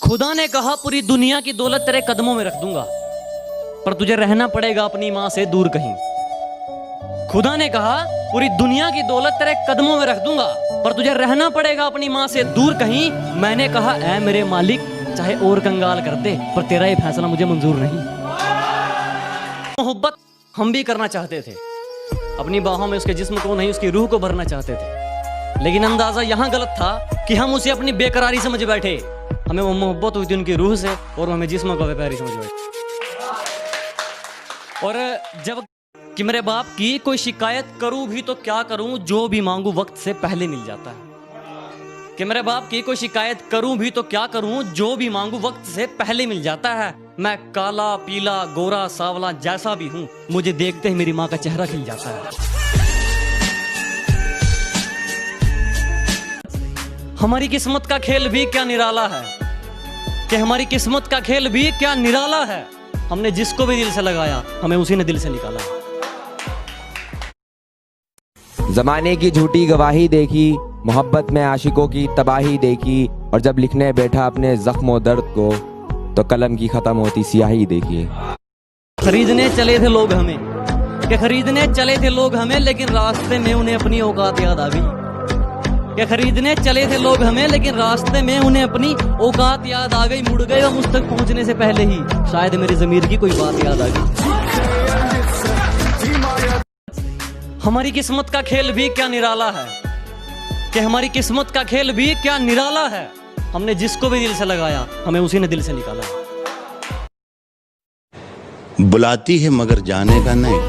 खुदा ने कहा पूरी दुनिया की दौलत तेरे कदमों में रख दूंगा, पर तुझे रहना पड़ेगा अपनी मां से दूर कहीं। खुदा ने कहा पूरी दुनिया की दौलत तेरे कदमों में रख दूंगा, पर तुझे रहना पड़ेगा अपनी मां से दूर कहीं। मैंने कहा ऐ मेरे मालिक, चाहे और कंगाल कर दे, पर तेरा ये फैसला मुझे मंजूर नहीं। मोहब्बत हम भी करना चाहते थे, अपनी बाहों में उसके जिस्म को नहीं उसकी रूह को भरना चाहते थे, लेकिन अंदाजा यहां गलत था कि हम उसे अपनी बेकरारी समझ बैठे। हमें वो मोहब्बत हुई थी उनकी रूह से और हमें जिस्म को बेकरारी समझ बैठे। और जब कि मेरे बाप की कोई शिकायत करूं भी तो क्या करूं, जो भी मांगू वक्त से पहले मिल जाता है। कि मेरे बाप की कोई शिकायत करूं भी तो क्या करूं, जो भी मांगू वक्त से पहले मिल जाता है। मैं काला पीला गोरा सावला जैसा भी हूं, मुझे देखते ही मेरी मां का चेहरा खिल जाता है। हमारी किस्मत का खेल भी क्या निराला है, कि हमारी किस्मत का खेल भी क्या निराला है। हमने जिसको भी दिल से लगाया, हमें उसी ने दिल से निकाला। जमाने की झूठी गवाही देखी, मोहब्बत में आशिकों की तबाही देखी, और जब लिखने बैठा अपने जख्म दर्द को, तो कलम की खत्म होती स्याही देखी। खरीदने चले थे लोग हमें, कि खरीदने चले थे लोग हमें, लेकिन रास्ते में उन्हें अपनी औकात याद आ गई। कि खरीदने चले थे लोग हमें, लेकिन रास्ते में उन्हें अपनी औकात याद आ गई। मुड़ गए मुझ तक पहुंचने से पहले ही, शायद मेरी ज़मीर की कोई बात याद आ गई। हमारी किस्मत का खेल भी क्या निराला है, कि हमारी किस्मत का खेल भी क्या निराला है। हमने जिसको भी दिल से लगाया, हमें उसी ने दिल से निकाला। बुलाती है मगर जाने का नहीं,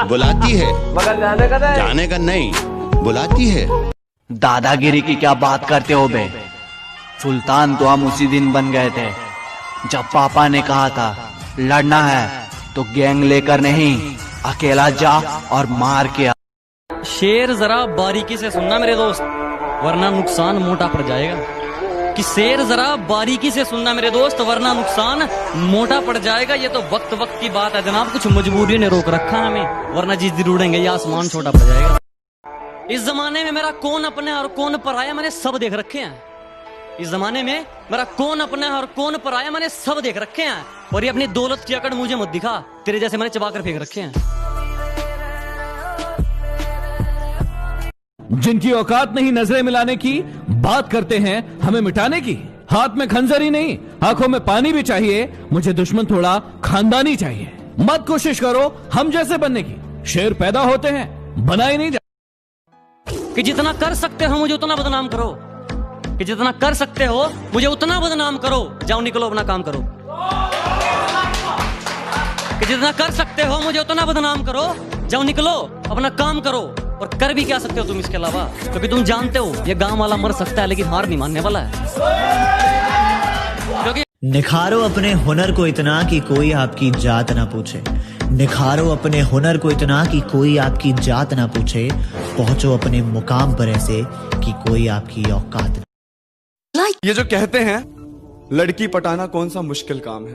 बुलाती है मगर जाने का नहीं, बुलाती है। दादागिरी की क्या बात करते हो बे? सुल्तान तो हम उसी दिन बन गए थे जब पापा ने कहा था लड़ना है तो गैंग लेकर नहीं, अकेला जा और मार के आ। शेर जरा बारीकी से सुनना मेरे दोस्त, वरना नुकसान मोटा पड़ जाएगा। कि शेर जरा बारीकी से सुनना मेरे दोस्त, वरना नुकसान मोटा पड़ जाएगा। ये तो वक्त वक्त की बात है जनाब, कुछ मजबूरी ने रोक रखा है हमें, वरना जिस दिन उड़ेंगे ये आसमान छोटा पड़ जाएगा। इस जमाने में मेरा कौन अपना है और कौन पराया मैंने सब देख रखे हैं। इस जमाने में मेरा कौन अपना है और कौन पराया मैंने सब देख रखे हैं। और ये अपनी दौलत की अकड़ मुझे मत दिखा, तेरे जैसे मैंने चबाकर फेंक रखे हैं। जिनकी औकात नहीं नजरें मिलाने की, बात करते हैं हमें मिटाने की। हाथ में खंजर ही नहीं, आंखों में पानी भी चाहिए। मुझे दुश्मन थोड़ा खानदानी चाहिए। मत कोशिश करो हम जैसे बनने की, शेर पैदा होते हैं बनाए नहीं। कि जितना कर सकते हो मुझे उतना बदनाम करो, कि जितना कर सकते हो मुझे उतना बदनाम करो। जाओ निकलो अपना काम करो। कि जितना कर सकते हो मुझे उतना बदनाम करो, जाओ निकलो अपना काम करो। और कर भी क्या सकते हो तुम इसके अलावा, क्योंकि तुम जानते हो ये गांव वाला मर सकता है लेकिन हार नहीं मानने वाला है। क्योंकि निखारो अपने हुनर को इतना कि कोई आपकी जात ना पूछे। निखारो अपने हुनर को इतना कि कोई आपकी जात ना पूछे। पहुंचो अपने मुकाम पर ऐसे कि कोई आपकी औकात ना। ये जो कहते हैं लड़की पटाना कौन सा मुश्किल काम है,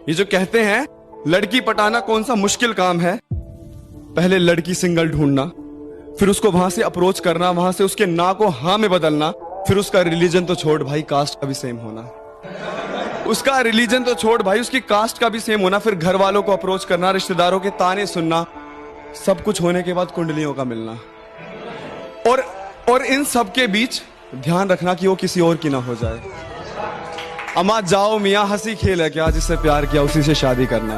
ये जो कहते हैं लड़की पटाना कौन सा मुश्किल काम है। पहले लड़की सिंगल ढूंढना, फिर उसको वहां से अप्रोच करना, वहां से उसके ना को हाँ में बदलना, फिर उसका रिलीजन तो छोड़ भाई कास्ट का भी सेम होना, उसका रिलीजन तो छोड़ भाई उसकी कास्ट का भी सेम होना, फिर घर वालों को अप्रोच करना, रिश्तेदारों के ताने सुनना, सब कुछ होने के बाद कुंडलियों का मिलना। और इन सब के बीच ध्यान रखना कि वो किसी और की ना हो जाए। अमा जाओ मियां हंसी खेल है क्या, जिससे प्यार किया उसी से शादी करना।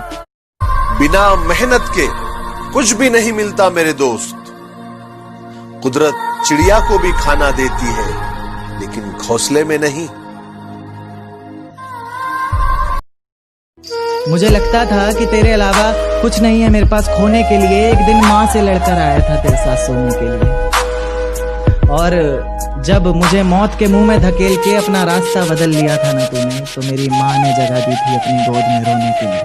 बिना मेहनत के कुछ भी नहीं मिलता मेरे दोस्त। कुदरत चिड़िया को भी खाना देती है लेकिन घोंसले में नहीं। मुझे लगता था कि तेरे अलावा कुछ नहीं है मेरे पास खोने के लिए। एक दिन माँ से लड़कर आया था तेरे साथ सोने के लिए, और जब मुझे मौत के मुंह में धकेल के अपना रास्ता बदल लिया था ना तूने, तो मेरी माँ ने जगह दी थी अपनी गोद में रोने के लिए।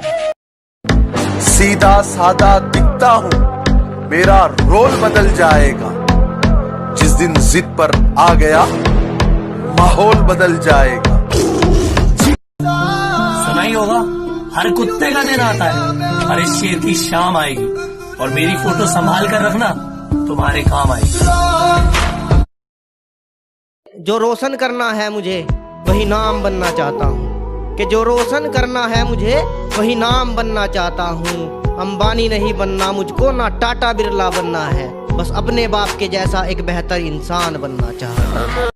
सीधा सादा दिखता हूं, मेरा रोल बदल जाएगा। जिस दिन जिद पर आ गया माहौल बदल जाएगा। सुना ही होगा, हर कुत्ते का दिन आता है, हर शेर की शाम आएगी, और मेरी फोटो संभाल कर रखना, तुम्हारे काम आएगी। जो रोशन करना है मुझे वही नाम बनना चाहता हूँ, कि जो रोशन करना है मुझे वही नाम बनना चाहता हूँ। अंबानी नहीं बनना मुझको, ना टाटा बिरला बनना है, बस अपने बाप के जैसा एक बेहतर इंसान बनना चाहता हूँ।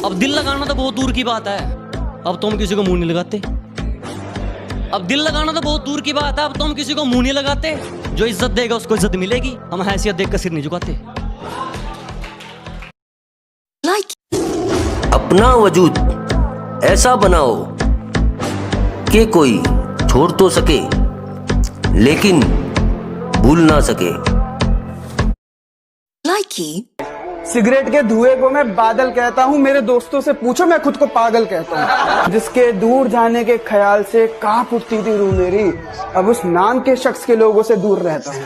अब दिल लगाना तो बहुत दूर की बात है, अब तो हम किसी को मुंह नहीं लगाते। अब दिल लगाना तो बहुत दूर की बात है, अब तो हम किसी को मुंह नहीं लगाते। जो इज्जत देगा उसको इज्जत मिलेगी, हम हैसियत देख कर सिर नहीं झुकाते। अपना वजूद ऐसा बनाओ कि कोई छोड़ तो सके लेकिन भूल ना सके। सिगरेट के धुएं को मैं बादल कहता हूँ, मेरे दोस्तों से पूछो मैं खुद को पागल कहता हूँ। जिसके दूर जाने के ख्याल से कांप उठती थी रूह मेरी, अब उस नाम के शख्स के लोगों से दूर रहता हूँ।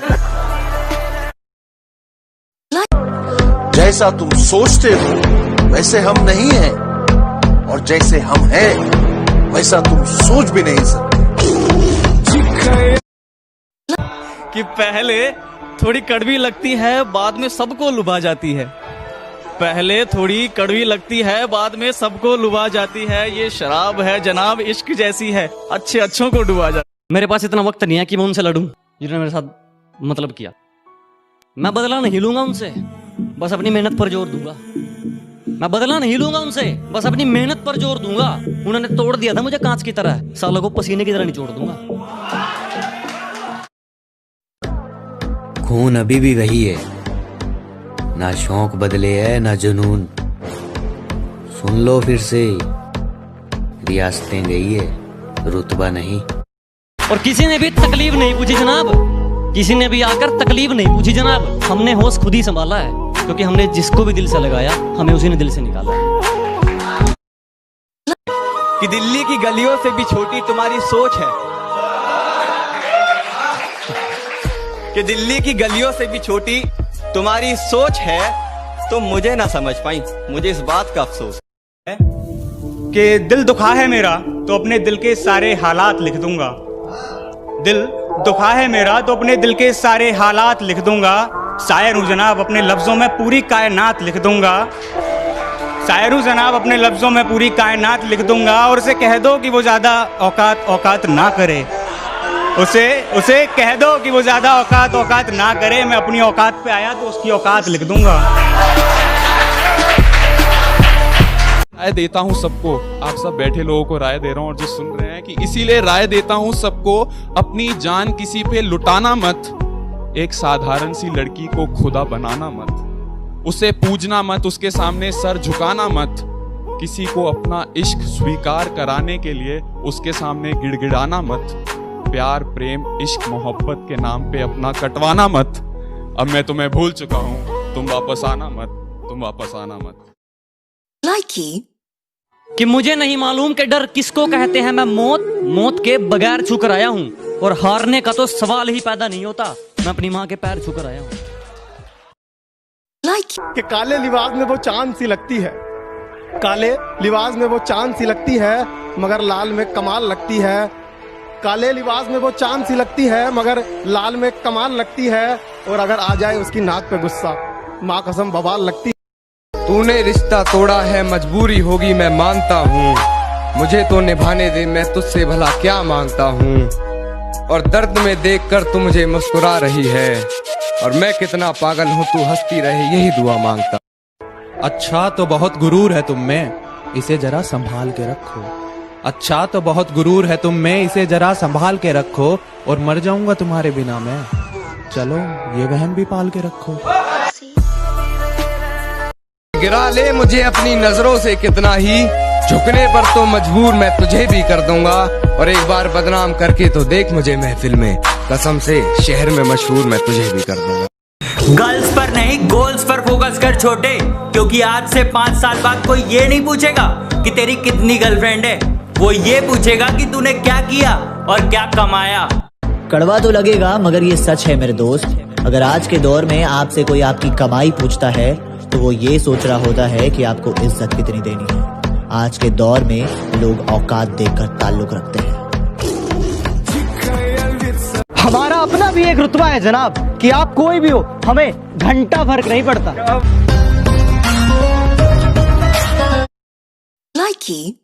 जैसा तुम सोचते हो वैसे हम नहीं हैं, और जैसे हम हैं वैसा तुम सोच भी नहीं सकते। कि पहले थोड़ी कड़वी लगती है, बाद में सबको लुभा जाती है। पहले थोड़ी कड़वी लगती है, बाद में सबको लुभा जाती है। ये शराब है जनाब, इश्क जैसी है, अच्छे अच्छों को डुबा जाती। मेरे पास इतना वक्त नहीं है कि मैं उनसे लड़ूं जिन्होंने मेरे साथ मतलब किया। मैं बदला नहीं लूंगा उनसे, बस अपनी मेहनत पर जोर दूंगा। मैं बदला नहीं लूंगा उनसे, बस अपनी मेहनत पर जोर दूंगा। उन्होंने तोड़ दिया था मुझे कांच की तरह, सालों को पसीने की तरह निचोड़ दूंगा। खून अभी भी वही है, ना शौक बदले है ना जुनून। सुन लो फिर से, रियासतें गई है, रुतबा नहीं। और किसी ने भी तकलीफ नहीं पूछी जनाब, किसी ने भी आकर तकलीफ नहीं पूछी जनाब। हमने होश खुद ही संभाला है, क्योंकि हमने जिसको भी दिल से लगाया हमें उसी ने दिल से निकाला है। कि दिल्ली की गलियों से भी छोटी तुम्हारी सोच है, कि दिल्ली की गलियों से भी छोटी तुम्हारी सोच है। तुम मुझे ना समझ पाई, मुझे इस बात का अफसोस है कि दिल दुखा है मेरा तो अपने दिल के सारे हालात लिख दूंगा। दिल दुखा है मेरा तो अपने दिल के सारे हालात लिख दूंगा। शायर हूं जनाब, अपने लफ्जों में पूरी कायनात लिख दूंगा। शायर हूं जनाब, अपने लफ्जों में पूरी कायनात लिख दूंगा। और उसे कह दो कि वो ज्यादा औकात ना करे, उसे कह दो कि वो ज्यादा औकात ना करे। मैं अपनी औकात पे आया तो उसकी औकात लिख दूंगा। राय देता हूँ सबको, आप सब बैठे लोगों को राय दे रहा हूँ और जो सुन रहे हैं, कि इसीलिए राय देता हूँ सबको, अपनी जान किसी पे लुटाना मत। एक साधारण सी लड़की को खुदा बनाना मत, उसे पूजना मत, उसके सामने सर झुकाना मत। किसी को अपना इश्क स्वीकार कराने के लिए उसके सामने गिड़गिड़ाना मत। प्यार प्रेम इश्क मोहब्बत के नाम पे अपना कटवाना मत। अब मैं तुम्हें भूल चुका हूँ, तुम वापस आना मत। कि मुझे नहीं मालूम कि डर किसको कहते हैं। मैं मौत के बगैर छू कर आया हूँ, और हारने का तो सवाल ही पैदा नहीं होता। मैं अपनी माँ के पैर छू कर आया हूँ। कि काले लिबास में वो चांद सी लगती है, काले लिबास में वो चांद सी लगती है, मगर लाल में कमाल लगती है। काले लिबास में वो चांद सी लगती है, मगर लाल में कमाल लगती है। और अगर आ जाए उसकी नाक पे गुस्सा, माँ कसम बवाल लगती है। तूने रिश्ता तोड़ा है, मजबूरी होगी मैं मानता हूँ। मुझे तो निभाने दे, मैं तुझसे भला क्या मांगता हूँ। और दर्द में देखकर तू मुझे मुस्कुरा रही है, और मैं कितना पागल हूँ तू हंसती रहे, यही दुआ मांगता। अच्छा तो बहुत गुरूर है तुम में, इसे जरा संभाल के रखो। अच्छा तो बहुत गुरूर है तुम में, इसे जरा संभाल के रखो। और मर जाऊंगा तुम्हारे बिना मैं, चलो ये वहम भी पाल के रखो। गिरा ले मुझे अपनी नजरों से कितना ही, झुकने पर तो मजबूर मैं तुझे भी कर दूंगा। और एक बार बदनाम करके तो देख मुझे महफिल में, कसम से शहर में मशहूर मैं तुझे भी कर दूंगा। गर्ल्स पर नहीं गोल्स पर फोकस कर छोटे, क्योंकि आज से 5 साल बाद कोई ये नहीं पूछेगा कि तेरी कितनी गर्लफ्रेंड है, वो ये पूछेगा कि तूने क्या किया और क्या कमाया। कड़वा तो लगेगा मगर ये सच है मेरे दोस्त। अगर आज के दौर में आपसे कोई आपकी कमाई पूछता है तो वो ये सोच रहा होता है कि आपको इज्जत कितनी देनी है। आज के दौर में लोग औकात देखकर ताल्लुक रखते हैं। हमारा अपना भी एक रुतबा है जनाब, कि आप कोई भी हो, हमें घंटा फर्क नहीं पड़ता। key